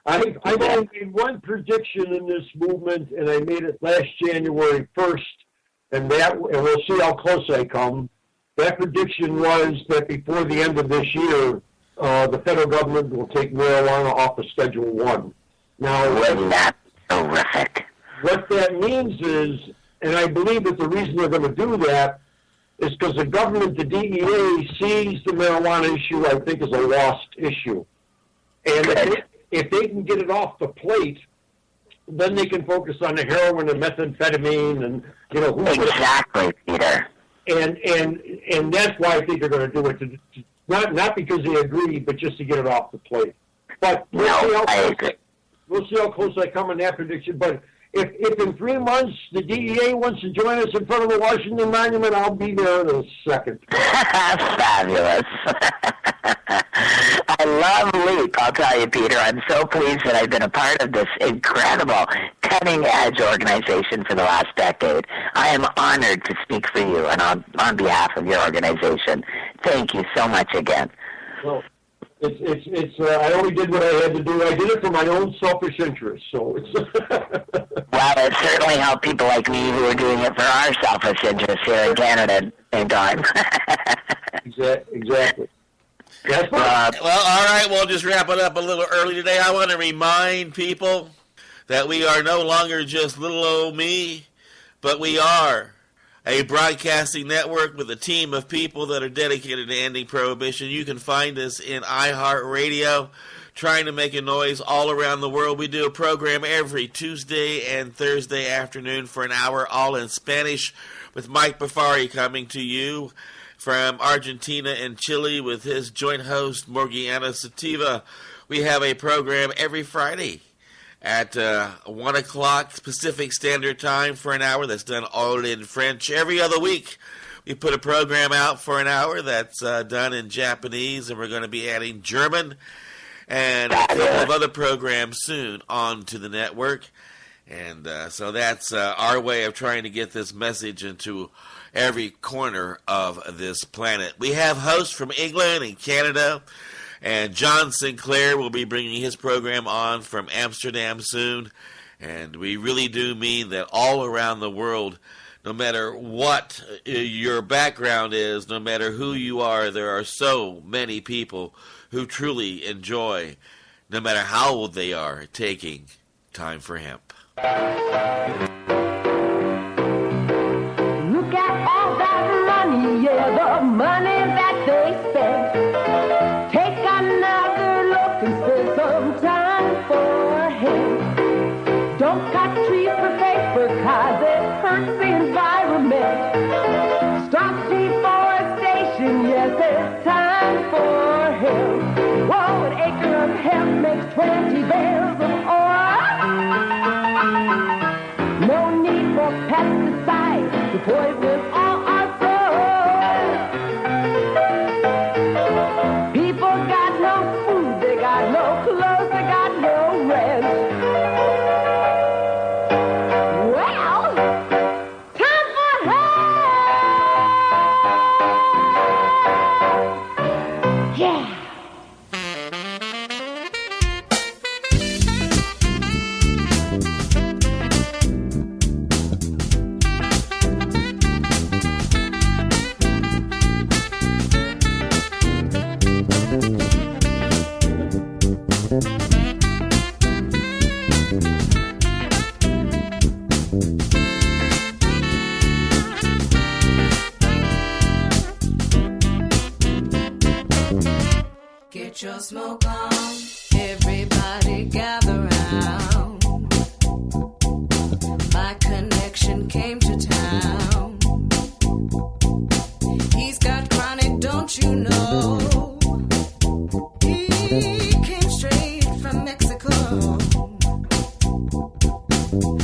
[SPEAKER 3] I've only made one prediction in this movement, and I made it last January 1st, and we'll see how close I come. That prediction was that before the end of this year, the federal government will take marijuana off of Schedule 1. Now,
[SPEAKER 4] Wouldn't that be horrific?
[SPEAKER 3] What that means is, and I believe that the reason they're going to do that is because the government, the DEA, sees the marijuana issue, I think, as a lost issue. And if they can get it off the plate, then they can focus on the heroin and methamphetamine and,
[SPEAKER 4] Exactly, Peter.
[SPEAKER 3] And that's why I think they're going to do it. Not because they agree, but just to get it off the plate. But
[SPEAKER 4] I agree.
[SPEAKER 3] We'll see how close I come in that prediction. But if in 3 months the DEA wants to join us in front of the Washington Monument, I'll be there in a second.
[SPEAKER 4] Fabulous. I love LEAP, I'll tell you, Peter. I'm so pleased that I've been a part of this incredible, cutting-edge organization for the last decade. I am honored to speak for you and on behalf of your organization. Thank you so much again.
[SPEAKER 3] Well, it's I only did what I had to do. I did it for my own selfish interest. So it's
[SPEAKER 4] well, it certainly helped people like me who are doing it for our selfish interests here in Canada at the same time.
[SPEAKER 3] Exactly. Yes,
[SPEAKER 2] well, all right, we'll just wrap it up a little early today. I want to remind people that we are no longer just little old me, but we are a broadcasting network with a team of people that are dedicated to ending prohibition. You can find us in iHeartRadio, trying to make a noise all around the world. We do a program every Tuesday and Thursday afternoon for an hour, all in Spanish, with Mike Bafari coming to you from Argentina and Chile with his joint host, Morgiana Sativa. We have a program every Friday at 1 o'clock Pacific Standard Time for an hour that's done all in French. Every other week, we put a program out for an hour that's done in Japanese, and we're going to be adding German and a couple of other programs soon onto the network. And so that's our way of trying to get this message into every corner of this planet. We have hosts from England and Canada, and John Sinclair will be bringing his program on from Amsterdam soon. And we really do mean that all around the world, no matter what your background is, no matter who you are, there are so many people who truly enjoy, no matter how old they are, taking time for hemp.
[SPEAKER 8] Look at all that money, yeah, the money that they spend. Take another look and spend some time for him. Don't cut trees for paper, cause it hurts the environment. Stop deforestation, yes, it's time for him. Whoa, an acre of hemp makes 20 bales of oil. No need for pesticides to poison all our soil. People got no food, they got no clothes, they got no rent. Well, time for help! Yeah.
[SPEAKER 9] Get your smoke on, everybody gather round. My connection came to town. He's got chronic, don't you know? He came straight from Mexico.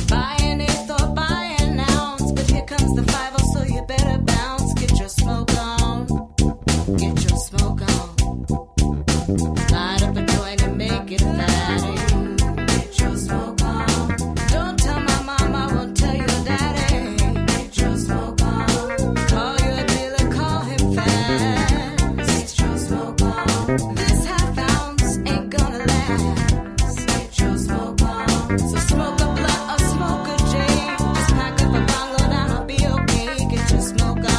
[SPEAKER 9] Buy an eighth or buy an ounce, but here comes the 5-0, so you better bounce. Get your smoke on, get your smoke on. Light up a joint and make it fatty. Get your smoke on. Don't tell my mom, I won't tell your daddy. Get your smoke on. Call your dealer, call him fast. Get your smoke on. This half ounce ain't gonna last. Get your smoke on. So smoke a blunt or smoke a J. Just pack up a bottle and I'll be okay. Get your smoke on.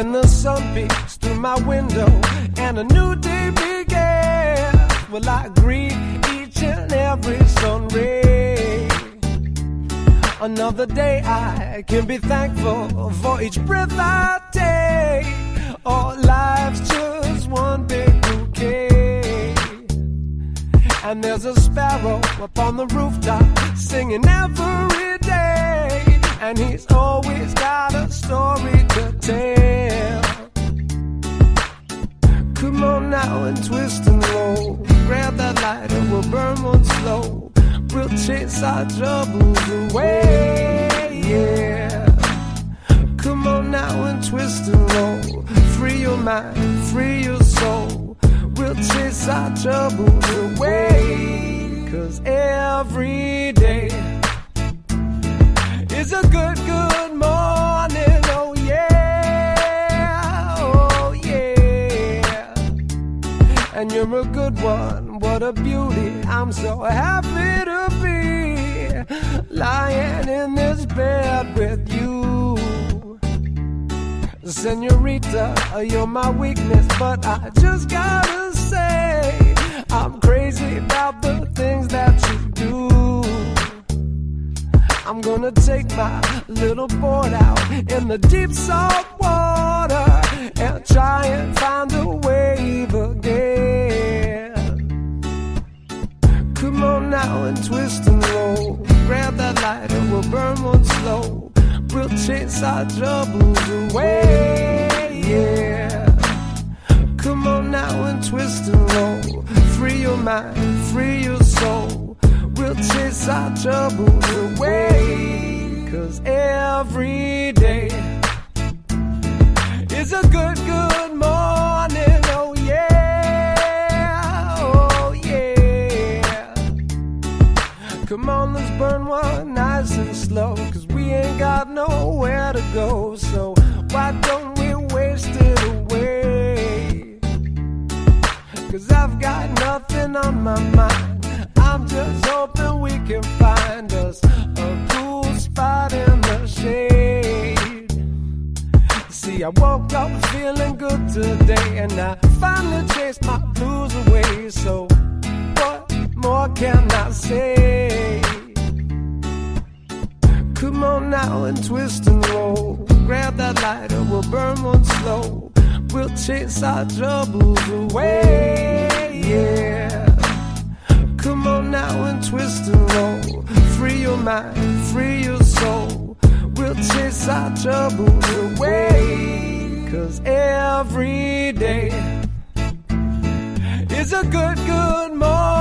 [SPEAKER 1] When the sun peeks through my window and a new day begins, will I greet each and every sun ray? Another day I can be thankful for each breath I take. Oh, life's just one big bouquet. And there's a sparrow upon the rooftop singing every day, and he's always got a story to tell. Come on now and twist and roll, grab that lighter, we'll burn one slow. We'll chase our troubles away, yeah. Come on now and twist and roll, free your mind, free your soul. We'll chase our troubles away, 'cause every day is a good, good morning, oh yeah, oh yeah. And you're a good one, what a beauty, I'm so happy to be lying in this bed with you. Senorita, you're my weakness, but I just gotta say, I'm crazy about the things that you do. I'm gonna take my little board out in the deep salt water and try and find a wave again. Come on now and twist and roll, grab that lighter, we'll burn one slow. We'll chase our troubles away, yeah. Come on now and twist and roll, free your mind, free your soul. We'll chase our troubles away, 'cause every day is a good, good morning, oh yeah, oh yeah. Come on, let's burn one nice and slow, 'cause we ain't got nowhere to go. So why don't we waste it away? 'Cause I've got nothing on my mind, I'm just hoping we can find us a cool spot in the shade. See, I woke up feeling good today, and I finally chased my blues away. So what more can I say? Come on now and twist and roll, grab that lighter, we'll burn one slow. We'll chase our troubles away, yeah. Come on now and twist and roll, free your mind, free your soul. We'll chase our troubles away, 'cause every day is a good, good morning.